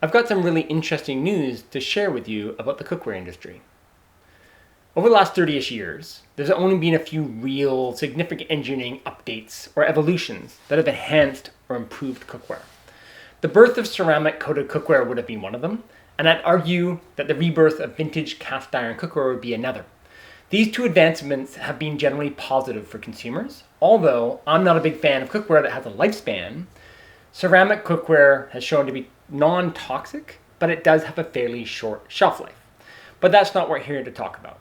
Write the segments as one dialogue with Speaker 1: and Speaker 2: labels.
Speaker 1: I've got some really interesting news to share with you about the cookware industry. Over the last 30-ish years, there's only been a few real significant engineering updates or evolutions that have enhanced or improved cookware. The birth of ceramic-coated cookware would have been one of them, and I'd argue that the rebirth of vintage cast iron cookware would be another. These two advancements have been generally positive for consumers. Although I'm not a big fan of cookware that has a lifespan, ceramic cookware has shown to be non-toxic, but it does have a fairly short shelf life. But that's not what we're here to talk about.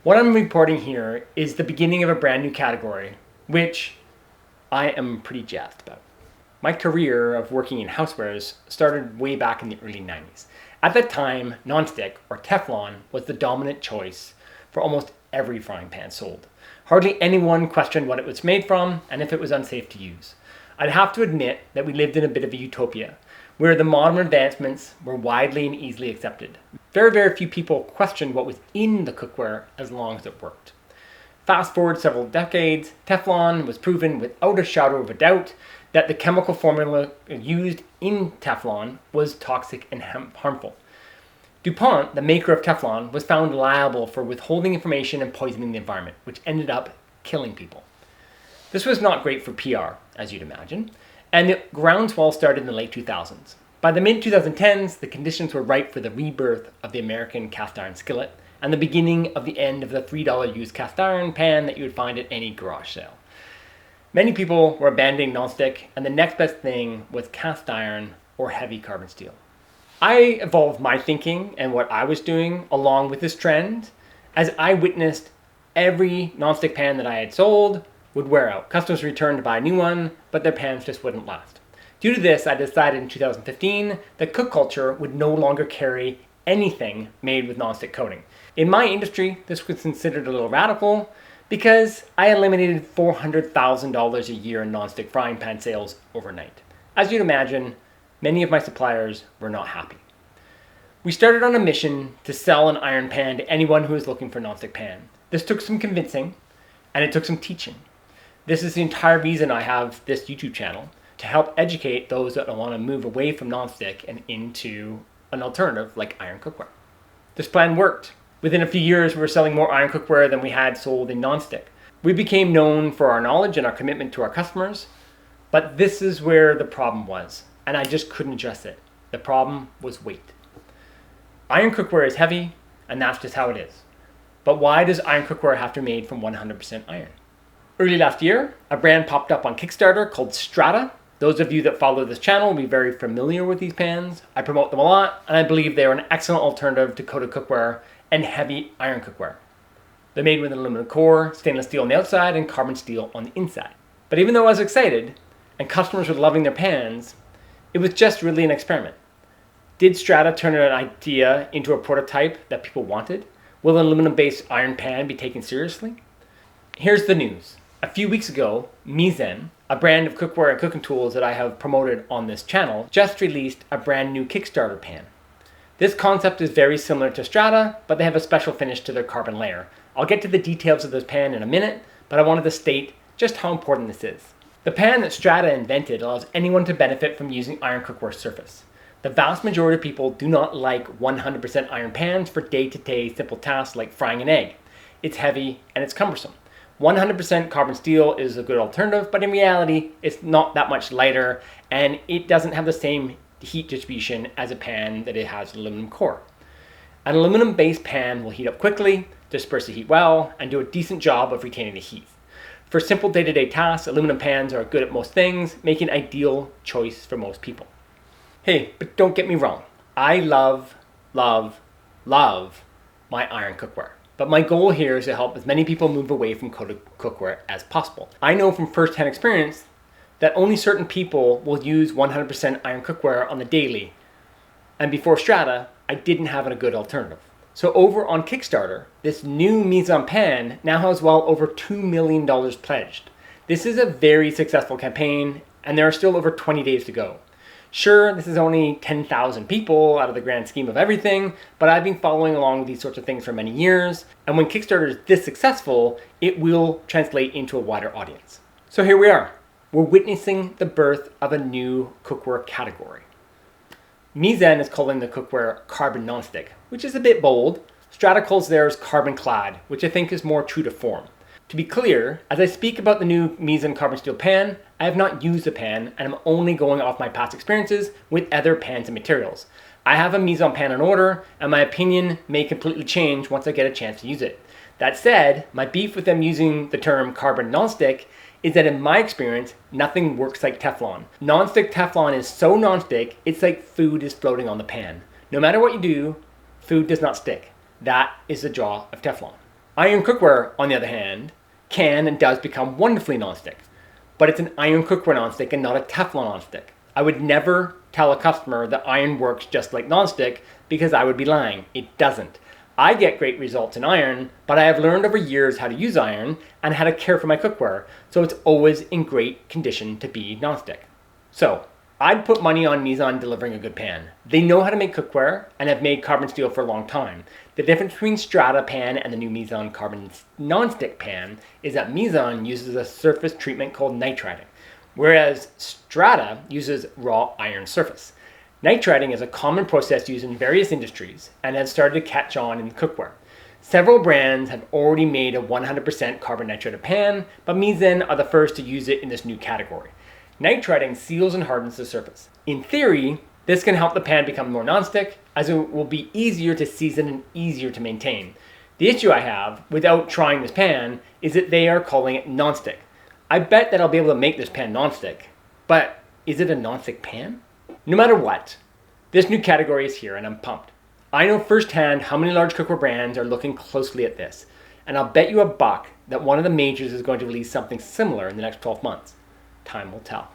Speaker 1: What I'm reporting here is the beginning of a brand new category, which I am pretty jazzed about. My career of working in housewares started way back in the early 90s. At that time, nonstick or Teflon was the dominant choice for almost every frying pan sold. Hardly anyone questioned what it was made from and if it was unsafe to use. I'd have to admit that we lived in a bit of a utopia, where the modern advancements were widely and easily accepted. Very, very few people questioned what was in the cookware as long as it worked. Fast forward several decades, Teflon was proven without a shadow of a doubt that the chemical formula used in Teflon was toxic and harmful. DuPont, the maker of Teflon, was found liable for withholding information and poisoning the environment, which ended up killing people. This was not great for PR, as you'd imagine, and the groundswell started in the late 2000s. By the mid-2010s, the conditions were ripe for the rebirth of the American cast iron skillet and the beginning of the end of the $3 used cast iron pan that you would find at any garage sale. Many people were abandoning nonstick, and the next best thing was cast iron or heavy carbon steel. I evolved my thinking and what I was doing along with this trend as I witnessed every nonstick pan that I had sold would wear out. Customers returned to buy a new one, but their pans just wouldn't last. Due to this, I decided in 2015 that cook culture would no longer carry anything made with nonstick coating. In my industry, this was considered a little radical because I eliminated $400,000 a year in nonstick frying pan sales overnight. As you'd imagine, many of my suppliers were not happy. We started on a mission to sell an iron pan to anyone who was looking for a nonstick pan. This took some convincing, and it took some teaching. This is the entire reason I have this YouTube channel, to help educate those that want to move away from nonstick and into an alternative like iron cookware. This plan worked. Within a few years, we were selling more iron cookware than we had sold in nonstick. We became known for our knowledge and our commitment to our customers, but this is where the problem was, and I just couldn't address it. The problem was weight. Iron cookware is heavy, and that's just how it is. But why does iron cookware have to be made from 100% iron? Early last year, a brand popped up on Kickstarter called Strata. Those of you that follow this channel will be very familiar with these pans. I promote them a lot, and I believe they are an excellent alternative to coated cookware and heavy iron cookware. They're made with an aluminum core, stainless steel on the outside, and carbon steel on the inside. But even though I was excited, and customers were loving their pans, it was just really an experiment. Did Strata turn an idea into a prototype that people wanted? Will an aluminum-based iron pan be taken seriously? Here's the news. A few weeks ago, Misen, a brand of cookware and cooking tools that I have promoted on this channel, just released a brand new Kickstarter pan. This concept is very similar to Strata, but they have a special finish to their carbon layer. I'll get to the details of this pan in a minute, but I wanted to state just how important this is. The pan that Strata invented allows anyone to benefit from using iron cookware surface. The vast majority of people do not like 100% iron pans for day-to-day simple tasks like frying an egg. It's heavy and it's cumbersome. 100% carbon steel is a good alternative, but in reality, it's not that much lighter and it doesn't have the same heat distribution as a pan that it has an aluminum core. An aluminum-based pan will heat up quickly, disperse the heat well, and do a decent job of retaining the heat. For simple day-to-day tasks, aluminum pans are good at most things, making an ideal choice for most people. Hey, but don't get me wrong. I love my iron cookware. But my goal here is to help as many people move away from coated cookware as possible. I know from first-hand experience that only certain people will use 100% iron cookware on the daily. And before Strata, I didn't have a good alternative. So over on Kickstarter, this new Misen pan now has well over $2 million pledged. This is a very successful campaign, and there are still over 20 days to go. Sure, this is only 10,000 people out of the grand scheme of everything, but I've been following along with these sorts of things for many years, and when Kickstarter is this successful, it will translate into a wider audience. So here we are. We're witnessing the birth of a new cookware category. Misen is calling the cookware carbon nonstick, which is a bit bold. Strata calls theirs carbon clad, which I think is more true to form. To be clear, as I speak about the new Misen carbon steel pan, I have not used the pan and I'm only going off my past experiences with other pans and materials. I have a Misen pan on order and my opinion may completely change once I get a chance to use it. That said, my beef with them using the term carbon nonstick is that in my experience, nothing works like Teflon. Nonstick Teflon is so nonstick, it's like food is floating on the pan. No matter what you do, food does not stick. That is the jaw of Teflon. Iron cookware, on the other hand, can and does become wonderfully nonstick. But it's an iron cookware nonstick and not a Teflon nonstick. I would never tell a customer that iron works just like nonstick because I would be lying. It doesn't. I get great results in iron, but I have learned over years how to use iron and how to care for my cookware, so it's always in great condition to be nonstick. So, I'd put money on Misen delivering a good pan. They know how to make cookware and have made carbon steel for a long time. The difference between Strata pan and the new Misen carbon nonstick pan is that Misen uses a surface treatment called nitriding, whereas Strata uses raw iron surface. Nitriding is a common process used in various industries and has started to catch on in cookware. Several brands have already made a 100% carbon nitrated pan, but Misen are the first to use it in this new category. Nitriding seals and hardens the surface. In theory, this can help the pan become more nonstick, as it will be easier to season and easier to maintain. The issue I have, without trying this pan, is that they are calling it nonstick. I bet that I'll be able to make this pan nonstick, but is it a nonstick pan? No matter what, this new category is here and I'm pumped. I know firsthand how many large cookware brands are looking closely at this, and I'll bet you $1 that one of the majors is going to release something similar in the next 12 months. Time will tell.